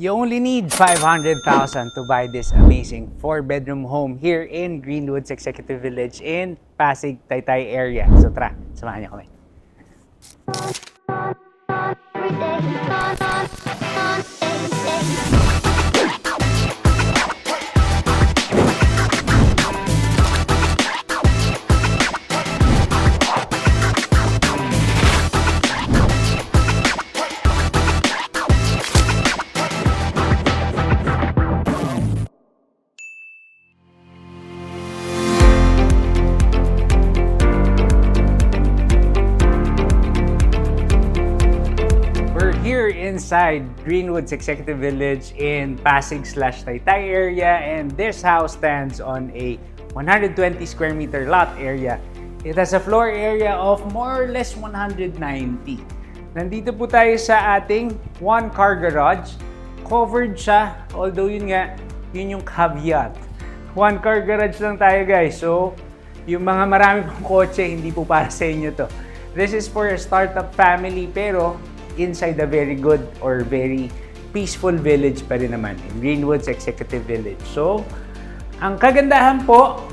You only need 500,000 to buy this amazing 4-bedroom home here in Greenwoods Executive Village in Pasig, Taytay area. So tara, samahan niyo kami. Here inside Greenwoods Executive Village in Pasig/Taytay area, and this house stands on a 120 square meter lot area. It has a floor area of more or less 190. Nandito po tayo sa ating one-car garage. Covered siya, although yun yung caveat. One-car garage lang tayo, guys. So, yung mga marami pong kotse, hindi po para sa inyo to. This is for a startup family, pero inside a very good or very peaceful village pa rin naman in Greenwoods Executive Village. So, ang kagandahan po,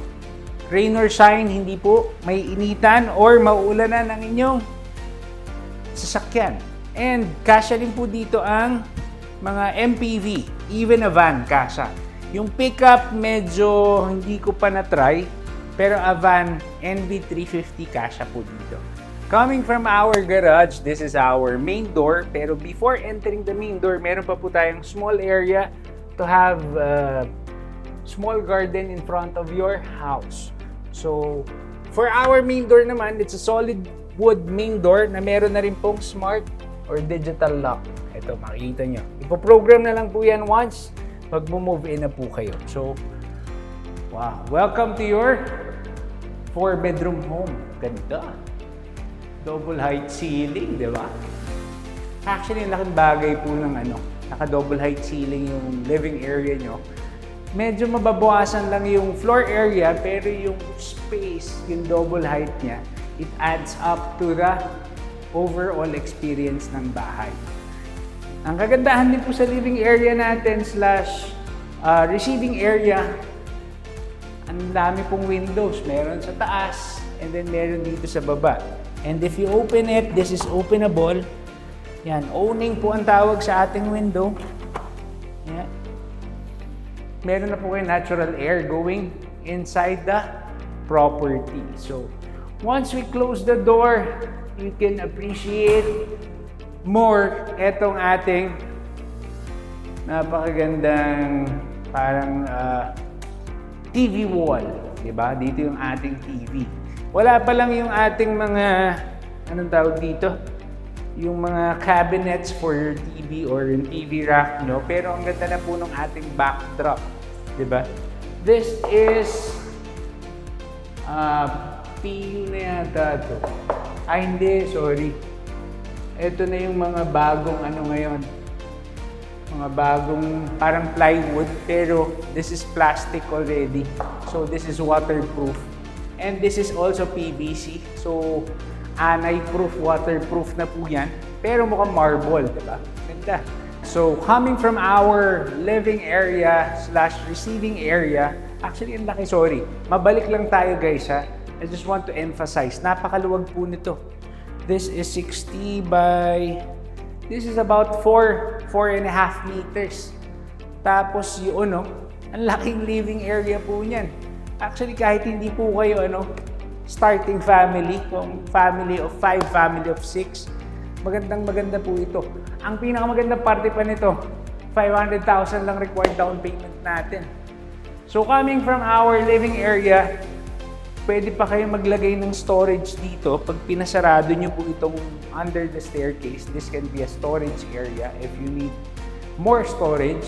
rain or shine, hindi po may initan or mauulanan ang inyong sasakyan. And kasya rin po dito ang mga MPV, even a van kasya. Yung pickup medyo hindi ko pa na-try, pero a van NV350 kasya po dito. Coming from our garage, this is our main door. Pero before entering the main door, meron pa po tayong small area to have a small garden in front of your house. So, for our main door naman, it's a solid wood main door na meron na rin pong smart or digital lock. Ito, makikita nyo. Ipo-program na lang po yan once mag-move in na po kayo. So, wow. Welcome to your 4-bedroom home. Ganda. Double height ceiling, di ba? Actually, laking bagay po ng naka-double height ceiling yung living area nyo. Medyo mababawasan lang yung floor area, pero yung space, yung double height niya, it adds up to the overall experience ng bahay. Ang kagandahan din po sa living area natin / receiving area, ang dami pong windows. Meron sa taas, and then meron dito sa baba. And if you open it, this is openable. Yan, owning po ang tawag sa ating window. Yan. Meron na po kayo natural air going inside the property. So, once we close the door, you can appreciate more etong ating napakagandang parang TV wall. Diba? Dito yung ating TV. Wala pa lang yung ating mga, anong tawag dito? Yung mga cabinets for your TV or yung TV rack nyo. Pero ang ganda na po ng ating backdrop. Diba? This is, PU na yata ito. Ay, hindi, sorry. Ito na yung mga bagong ngayon. Mga bagong parang plywood. Pero this is plastic already. So this is waterproof. And this is also PVC. So, anay-proof, waterproof na po yan. Pero mukhang marble, diba? Ganda. So, coming from our living area / receiving area, actually, ang laki, sorry. Mabalik lang tayo, guys, ha? I just want to emphasize, napakaluwag po nito. This is 60 by... This is about 4.5 meters. Tapos yun, ang laking living area po niyan. Actually, kahit hindi po kayo starting family, kung family of 5, family of 6, maganda po ito. Ang pinakamagandang parte pa nito, 500,000 lang required down payment natin. So coming from our living area, pwede pa kayo maglagay ng storage dito. Pag pinasarado nyo po itong under the staircase, this can be a storage area if you need more storage.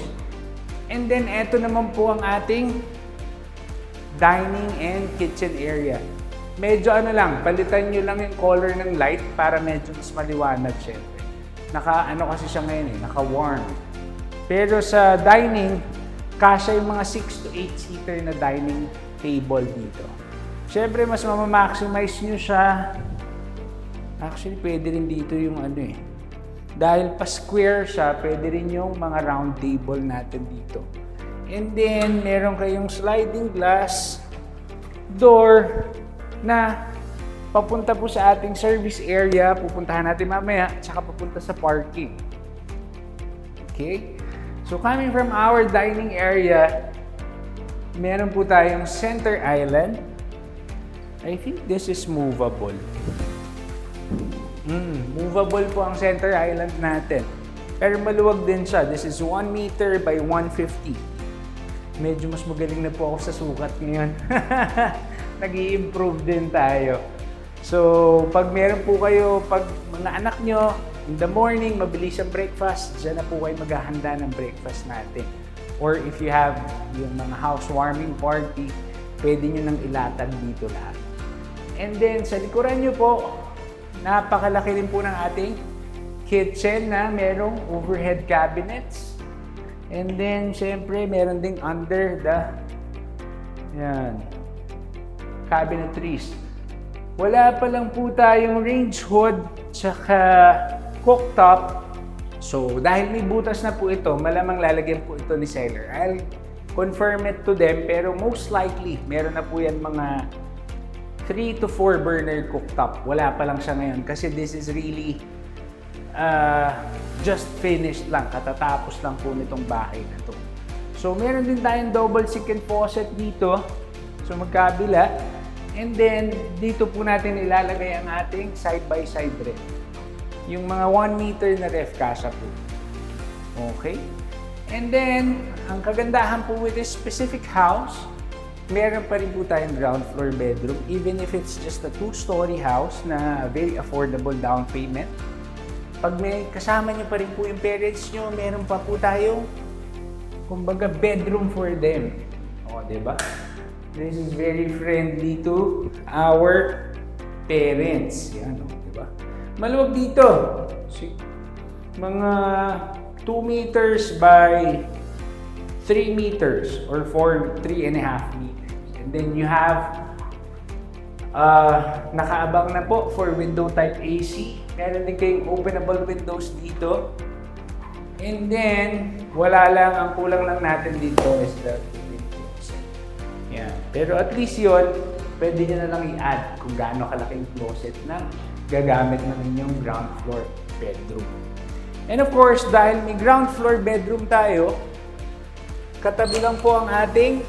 And then, eto naman po ang ating dining and kitchen area. Medyo palitan nyo lang yung color ng light para medyo mas maliwanag syempre. Kasi siya ngayon naka-warm. Pero sa dining, kasya yung mga 6 to 8 seater na dining table dito. Syempre, mas mamamaximize nyo siya. Actually, pwede rin dito yung Dahil pa-square siya, pwede rin yung mga round table natin dito. And then, meron kayong sliding glass door na papunta po sa ating service area. Pupuntahan natin mamaya, tsaka papunta sa parking. Okay? So, coming from our dining area, meron po tayong center island. I think this is movable. Movable po ang center island natin. Pero maluwag din siya. This is 1 meter by 150. Medyo mas magaling na po ako sa sukat ngayon. Nag-i-improve din tayo. So, pag meron po kayo, pag mga anak nyo, in the morning, mabilis ang breakfast, dyan na po kayo maghahanda ng breakfast natin. Or if you have yung mga housewarming party, pwede nyo nang ilatag dito lahat. And then, sa likuran nyo po, napakalaki rin po ng ating kitchen na merong overhead cabinets. And then, syempre, meron ding under the cabinetries. Wala pa lang po tayong range hood tsaka cooktop. So, dahil may butas na po ito, malamang lalagyan po ito ni seller. I'll confirm it to them, pero most likely, meron na po yan mga 3 to 4 burner cooktop. Wala pa lang siya ngayon kasi this is really just finished lang. Katatapos lang po nitong bahay na to. So, meron din tayong double sink and faucet dito. So, magkabila. And then, dito po natin ilalagay ang ating side-by-side ref. Yung mga 1 meter na ref kasha po. Okay? And then, ang kagandahan po with this specific house, meron pa rin po tayong ground floor bedroom, even if it's just a 2-story house na very affordable down payment. Pag may kasama nyo pa rin po yung parents nyo, meron pa po tayong, kumbaga, bedroom for them. O, diba? This is very friendly to our parents. Yan, o, diba? Maluwag dito. Mga 2 meters by 3 meters or 3.5 meters. And then you have nakaabang na po for window type AC. Meron din kayong openable windows dito. And then, wala lang, ang kulang lang natin dito is the closet. Yan. Pero at least yun, pwede nyo na lang i-add kung gaano kalaking closet na gagamit ng inyong ground floor bedroom. And of course, dahil may ground floor bedroom tayo, katabi lang po ang ating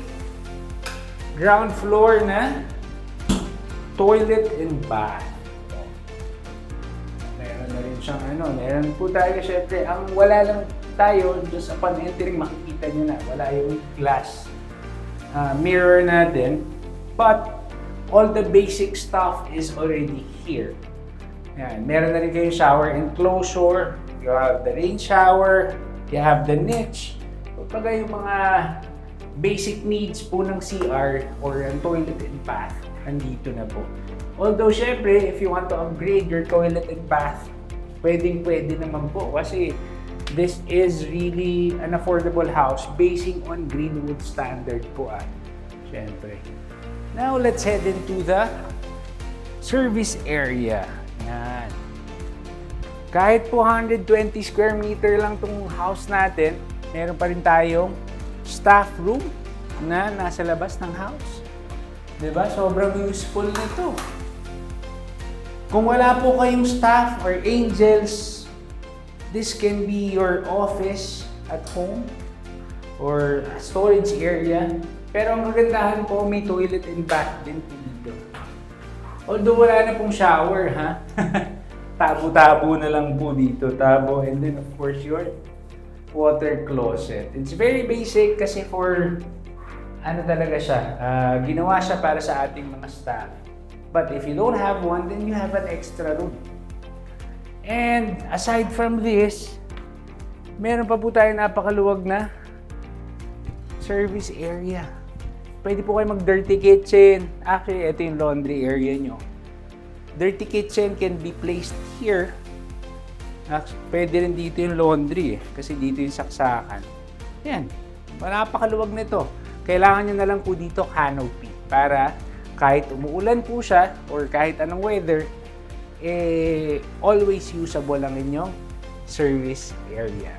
ground floor na toilet and bath. Meron na rin siyang meron po tayo syempre. Ang wala lang tayo, just upon entering, makikita nyo na. Wala yung glass mirror natin. But all the basic stuff is already here. Yan. Meron na rin kayong shower enclosure. You have the rain shower. You have the niche. Pagka yung mga basic needs po ng CR or ang toilet and bath, andito na po. Although, syempre, if you want to upgrade your toilet and bath, pwedeng-pwede naman po kasi this is really an affordable house basing on Greenwood standard po. Syempre. Now, let's head into the service area. Yan. Kahit po 120 square meter lang tong house natin, meron pa rin tayong staff room na nasa labas ng house. Diba? Sobrang useful nito. Kung wala po kayong staff or angels, this can be your office at home or storage area. Pero ang kagandahan po, may toilet and bath din po dito. Although wala na pong shower, ha? Tabo-tabo na lang po dito. Tabo. And then of course, your water closet. It's very basic kasi for talaga siya. Ginawa siya para sa ating mga staff. But if you don't have one, then you have an extra room. And aside from this, meron pa po tayo napakaluwag na service area. Pwede po kayo mag-dirty kitchen. Actually, ito yung laundry area nyo. Dirty kitchen can be placed here. Pwede rin dito yung laundry kasi dito yung saksakan. Yan. Napakaluwag nito. Kailangan nyo na lang po dito canopy para kahit umuulan po siya or kahit anong weather, always usable ang inyong service area.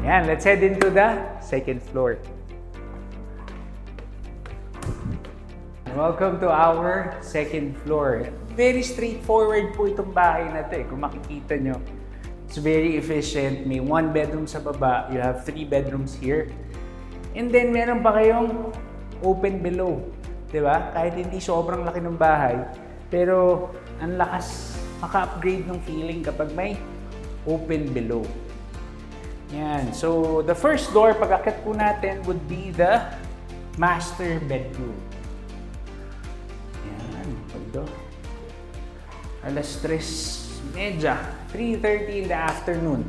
Yan, let's head into the second floor. Welcome to our second floor. Very straightforward po itong bahay na ito. Kung makikita nyo, it's very efficient. May 1 bedroom sa baba. You have 3 bedrooms here. And then, meron pa kayong open below. Diba? Kahit hindi sobrang laki ng bahay, pero ang lakas maka-upgrade ng feeling kapag may open below. Yan. So, the first door, pag-akit po natin, would be the master bedroom. Yan. Pagdo. Alas 3:30, 3:30 in the afternoon.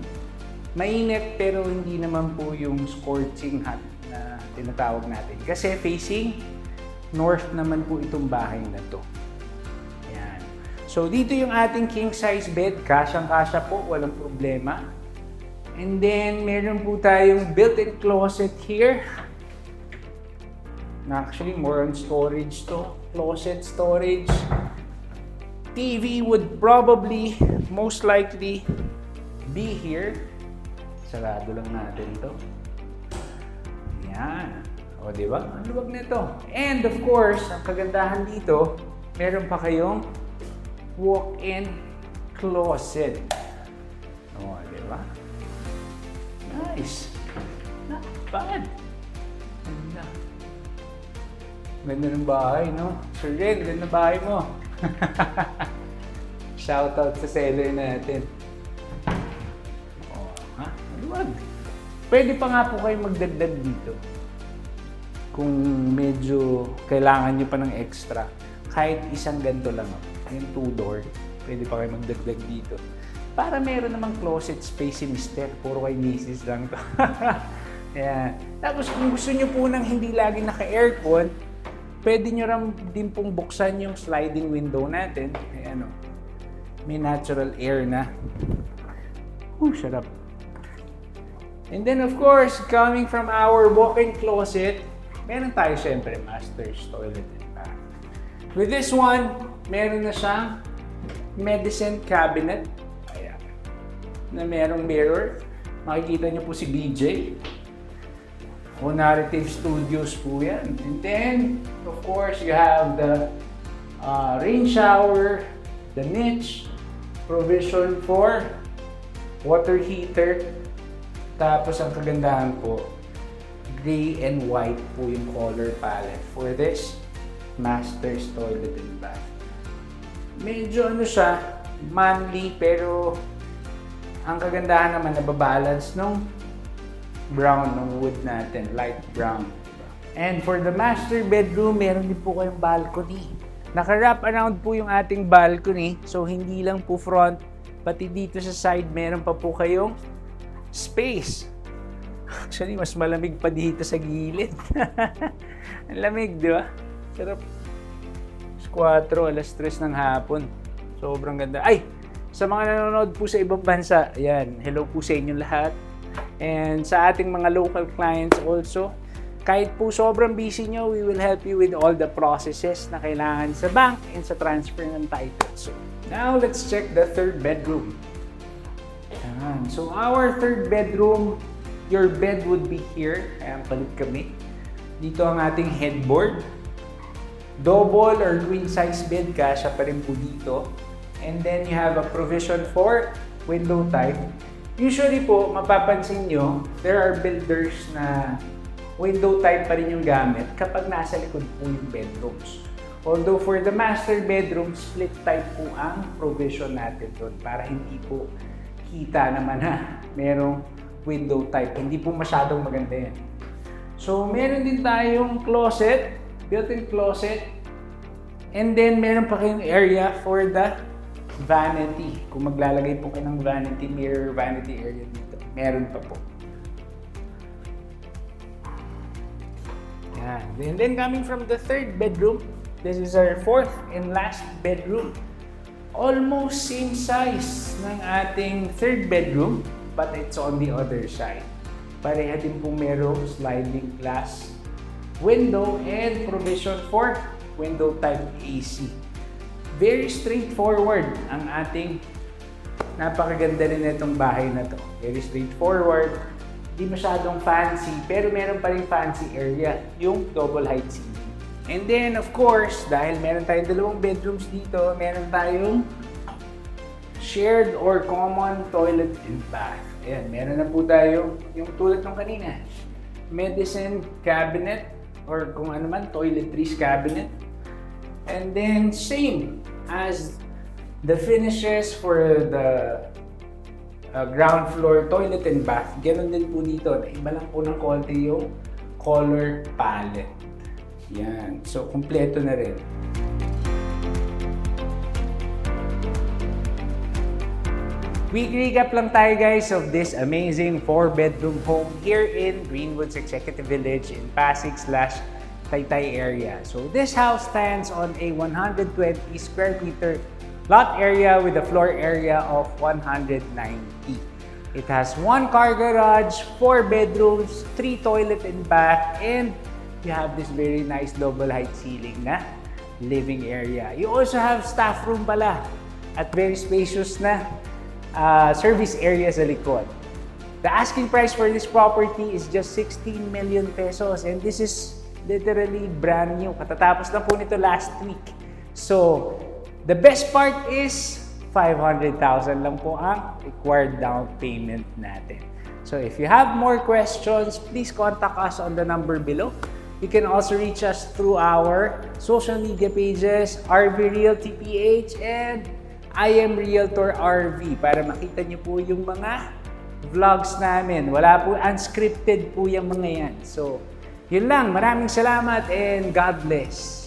Mainit pero hindi naman po yung scorching hot na tinatawag natin. Kasi facing north naman po itong bahay na to. Yan. So, dito yung ating king size bed. Kasyang-kasya po, walang problema. And then, meron po tayong built-in closet here. Actually, more on storage to. Closet, storage. TV would probably, most likely, be here. Sarado lang natin to. Yan. O, di ba? Ang luwag nito. And of course, ang kagandahan dito, meron pa kayong walk-in closet. O, di ba? Nice. Not bad. Ganda. Ganda ng bahay, no? Sir Ren, ganda ng bahay mo. Shoutout sa seller natin. Oh, ha? Maluwag. Pwede pa nga po kayo magdagdag dito. Kung medyo kailangan nyo pa ng extra. Kahit isang ganito lang. Yung 2-door. Pwede pa kayo magdagdag dito. Para meron namang closet space si Mister. Puro kay Mrs. lang to. Ayan. Tapos kung gusto nyo po nang hindi lagi naka-aircon, pwede nyo rin din pong buksan yung sliding window natin. Ayan o. May natural air na. Sarap. And then of course, coming from our walk-in closet, meron tayo syempre master's toilet and bath. With this one, meron na siyang medicine cabinet. Na merong mirror. Makikita nyo po si BJ. O Narrative Studios po yan. And then, of course, you have the rain shower, the niche, provision for water heater. Tapos, ang kagandahan po, gray and white po yung color palette for this master's toilet and bath. Medyo ano siya, manly, pero ang kagandahan naman, nababalance nung brown ng wood natin, light brown. And for the master bedroom, meron din po kayong balcony. Naka-wrap around po yung ating balcony. So, hindi lang po front, pati dito sa side, meron pa po kayong space. Actually, mas malamig pa dito sa gilid. Ang lamig, di ba? Sarap. 4, alas 3 ng hapon. Sobrang ganda. Ay! Sa mga nanonood po sa ibang bansa, ayan, hello po sa inyong lahat. And sa ating mga local clients also, kahit po sobrang busy nyo, we will help you with all the processes na kailangan sa bank and sa transfer ng title. So, now let's check the third bedroom. Ayan. So, our third bedroom, your bed would be here. Ayan, palit kami. Dito ang ating headboard. Double or queen size bed, kasya pa rin po dito. And then you have a provision for window type. Usually po, mapapansin nyo, there are builders na window type pa rin yung gamit kapag nasa likod po yung bedrooms. Although for the master bedroom, split type po ang provision natin doon para hindi po kita naman na merong window type. Hindi po masyadong maganda yan. So, meron din tayong closet, built-in closet, and then meron pa kayong area for the vanity. Kung maglalagay po kayo ng vanity mirror, vanity area dito, meron pa po. Yan. And then coming from the third bedroom, This is our fourth and last bedroom. Almost same size ng ating third bedroom, but it's on the other side. Pareha din po merong sliding glass window and provision for window type AC. Very straightforward ang ating napakaganda rin itong bahay na to. Very straightforward, di masyadong fancy, pero meron pa rin fancy area, yung double height ceiling. And then, of course, dahil meron tayong dalawang bedrooms dito, meron tayong shared or common toilet and bath. Ayan, meron na po tayo yung tulad ng kanina. Medicine cabinet or kung ano man, toiletries cabinet. And then, same as the finishes for the ground floor toilet and bath. Ganon din po dito. Iba lang po ng konti yung color palette. Yan. So, kumpleto na rin. Quick recap lang tayo guys of this amazing 4-bedroom home here in Greenwoods Executive Village in Pasig/Taytay area. So, this house stands on a 120 square meter lot area with a floor area of 190. It has 1 car garage, 4 bedrooms, 3 toilet and bath, and you have this very nice double height ceiling na living area. You also have staff room pala at very spacious na service area sa likod. The asking price for this property is just 16 million pesos and this is literally brand new. Katatapos na po nito last week. So, the best part is 500,000 lang po ang required down payment natin. So, if you have more questions, please contact us on the number below. You can also reach us through our social media pages, RV Realty PH and I Am Realtor RV para makita niyo po yung mga vlogs namin. Wala po, unscripted po yung mga yan. So, yun lang. Maraming salamat and God bless.